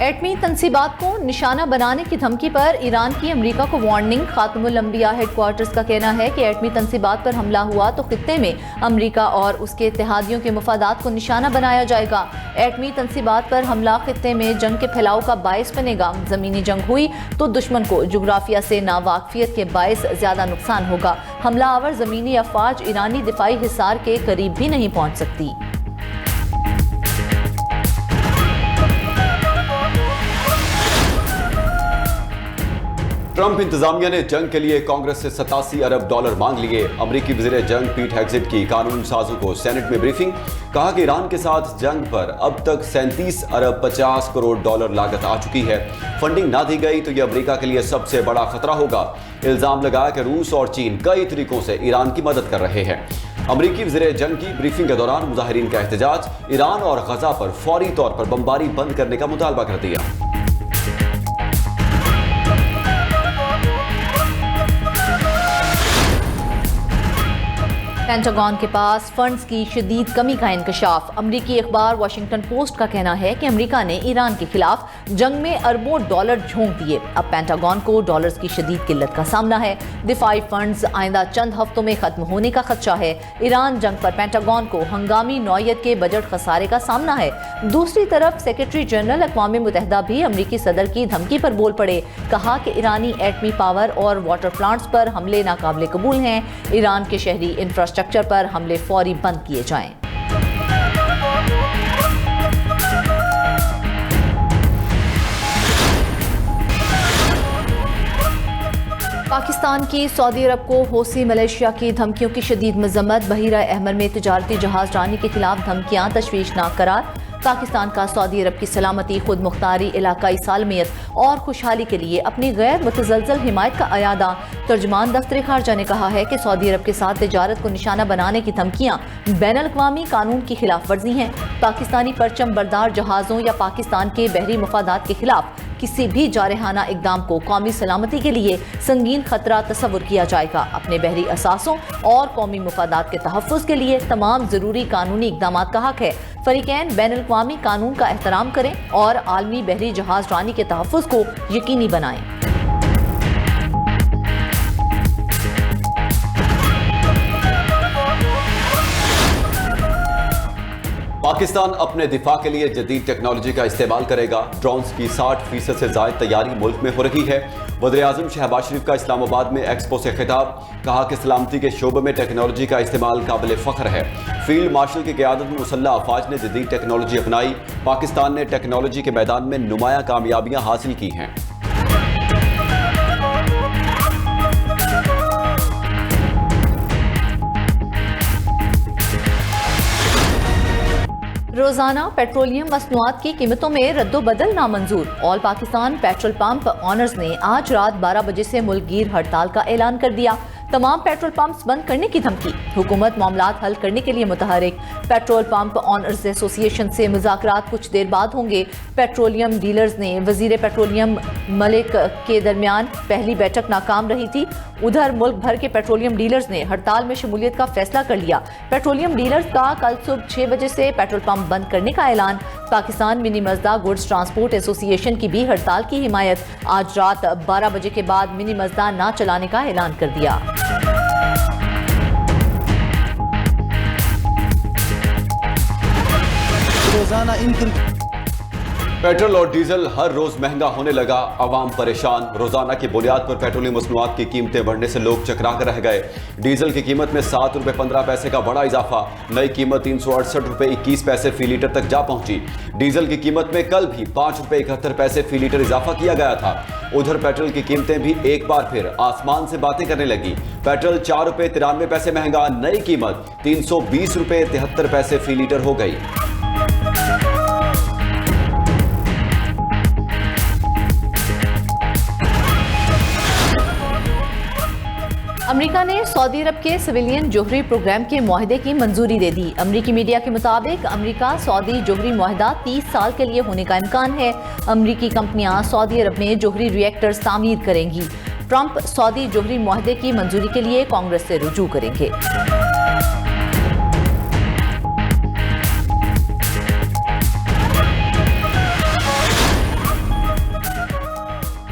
ایٹمی تنصیبات کو نشانہ بنانے کی دھمکی پر ایران کی امریکہ کو وارننگ۔ خاتم الانبیاء ہیڈ کوارٹرز کا کہنا ہے کہ ایٹمی تنصیبات پر حملہ ہوا تو خطے میں امریکہ اور اس کے اتحادیوں کے مفادات کو نشانہ بنایا جائے گا۔ ایٹمی تنصیبات پر حملہ خطے میں جنگ کے پھیلاؤ کا باعث بنے گا۔ زمینی جنگ ہوئی تو دشمن کو جغرافیہ سے ناواقفیت کے باعث زیادہ نقصان ہوگا۔ حملہ آور زمینی افواج ایرانی دفاعی حصار کے قریب بھی نہیں پہنچ سکتی۔ ٹرمپ انتظامیہ نے جنگ کے لیے کانگریس سے $87 ارب مانگ لیے۔ امریکی وزیر جنگ پیٹ ہیگزٹ کی قانون سازوں کو سینٹ میں بریفنگ۔ کہا کہ ایران کے ساتھ جنگ پر اب تک $37 ارب 50 کروڑ لاگت آ چکی ہے۔ فنڈنگ نہ دی گئی تو یہ امریکہ کے لیے سب سے بڑا خطرہ ہوگا۔ الزام لگایا کہ روس اور چین کئی طریقوں سے ایران کی مدد کر رہے ہیں۔ امریکی وزیر جنگ کی بریفنگ کے دوران مظاہرین کا احتجاج، ایران اور غزہ پر فوری طور پر بمباری بند کرنے کا مطالبہ کر دیا۔ پینٹاگون کے پاس فنڈز کی شدید کمی کا انکشاف۔ امریکی اخبار واشنگٹن پوسٹ کا کہنا ہے کہ امریکہ نے ایران کے خلاف جنگ میں اربوں ڈالر جھونک دیے۔ اب پینٹاگون کو ڈالرز کی شدید قلت کا سامنا ہے۔ دفاعی فنڈز آئندہ چند ہفتوں میں ختم ہونے کا خدشہ ہے۔ ایران جنگ پر پینٹاگون کو ہنگامی نوعیت کے بجٹ خسارے کا سامنا ہے۔ دوسری طرف سیکرٹری جنرل اقوام متحدہ بھی امریکی صدر کی دھمکی پر بول پڑے۔ کہا کہ ایرانی ایٹمی پاور اور واٹر پلانٹس پر حملے ناقابل قبول ہیں۔ ایران کے شہری انفراسٹرکچر پر حملے فوری بند کیے جائیں۔ پاکستان کی سعودی عرب کو حوثی ملیشیا کی دھمکیوں کی شدید مذمت۔ بحیرہ احمر میں تجارتی جہاز رانی کے خلاف دھمکیاں تشویشناک قرار۔ پاکستان کا سعودی عرب کی سلامتی، خود مختاری، علاقائی سالمیت اور خوشحالی کے لیے اپنی غیر متزلزل حمایت کا اعادہ۔ ترجمان دفتر خارجہ نے کہا ہے کہ سعودی عرب کے ساتھ تجارت کو نشانہ بنانے کی دھمکیاں بین الاقوامی قانون کی خلاف ورزی ہیں۔ پاکستانی پرچم بردار جہازوں یا پاکستان کے بحری مفادات کے خلاف کسی بھی جارحانہ اقدام کو قومی سلامتی کے لیے سنگین خطرہ تصور کیا جائے گا۔ اپنے بحری اثاثوں اور قومی مفادات کے تحفظ کے لیے تمام ضروری قانونی اقدامات کا حق ہے۔ فریقین بین الاقوامی قانون کا احترام کریں اور عالمی بحری جہاز رانی کے تحفظ کو یقینی بنائیں۔ پاکستان اپنے دفاع کے لیے جدید ٹیکنالوجی کا استعمال کرے گا۔ ڈرونز کی 60% سے زائد تیاری ملک میں ہو رہی ہے۔ وزیر اعظم شہباز شریف کا اسلام آباد میں ایکسپو سے خطاب۔ کہا کہ سلامتی کے شعبے میں ٹیکنالوجی کا استعمال قابل فخر ہے۔ فیلڈ مارشل کی قیادت میں مسلح افواج نے جدید ٹیکنالوجی اپنائی۔ پاکستان نے ٹیکنالوجی کے میدان میں نمایاں کامیابیاں حاصل کی ہیں۔ روزانہ پیٹرولیم مصنوعات کی قیمتوں میں رد و بدل نامنظور۔ آل پاکستان پیٹرول پمپ آنرز نے آج رات 12 بجے سے ملک گیر ہڑتال کا اعلان کر دیا۔ تمام پیٹرول پمپس بند کرنے کی دھمکی۔ حکومت معاملات حل کرنے کے لیے متحرک۔ پیٹرول پمپ آنرز ایسوسی ایشن سے مذاکرات کچھ دیر بعد ہوں گے۔ پیٹرولیم ڈیلرز نے وزیر پیٹرولیم ملک کے درمیان پہلی بیٹھک ناکام رہی تھی۔ ادھر ملک بھر کے پیٹرولیم ڈیلرز نے ہڑتال میں شمولیت کا فیصلہ کر لیا۔ پیٹرولیم ڈیلرز کا کل صبح 6 بجے سے پیٹرول پمپ بند کرنے کا اعلان۔ پاکستان منی مزدا گڈز ٹرانسپورٹ ایسوسی ایشن کی بھی ہڑتال کی حمایت۔ آج رات 12 بجے کے بعد منی مزدا نہ چلانے کا اعلان کر دیا۔ روزانہ پیٹرول اور ڈیزل ہر روز مہنگا ہونے لگا، عوام پریشان۔ روزانہ کی بنیاد پر پیٹرولیم مصنوعات کی قیمتیں بڑھنے سے لوگ چکرا کر رہ گئے۔ ڈیزل کی قیمت میں ₹7.15 کا بڑا اضافہ، نئی قیمت ₹368.21 فی لیٹر تک جا پہنچی۔ ڈیزل کی قیمت میں کل بھی ₹5.71 فی لیٹر اضافہ کیا گیا تھا۔ ادھر پیٹرول کی قیمتیں بھی ایک بار پھر آسمان سے باتیں کرنے لگی۔ پیٹرول ₹4.93 مہنگا، نئی قیمت ₹320.73 فی لیٹر ہو گئی۔ امریکہ نے سعودی عرب کے سویلین جوہری پروگرام کے معاہدے کی منظوری دے دی۔ امریکی میڈیا کے مطابق امریکہ سعودی جوہری معاہدہ 30 سال کے لیے ہونے کا امکان ہے۔ امریکی کمپنیاں سعودی عرب میں جوہری ری ایکٹرز تعمیر کریں گی۔ ٹرمپ سعودی جوہری معاہدے کی منظوری کے لیے کانگریس سے رجوع کریں گے۔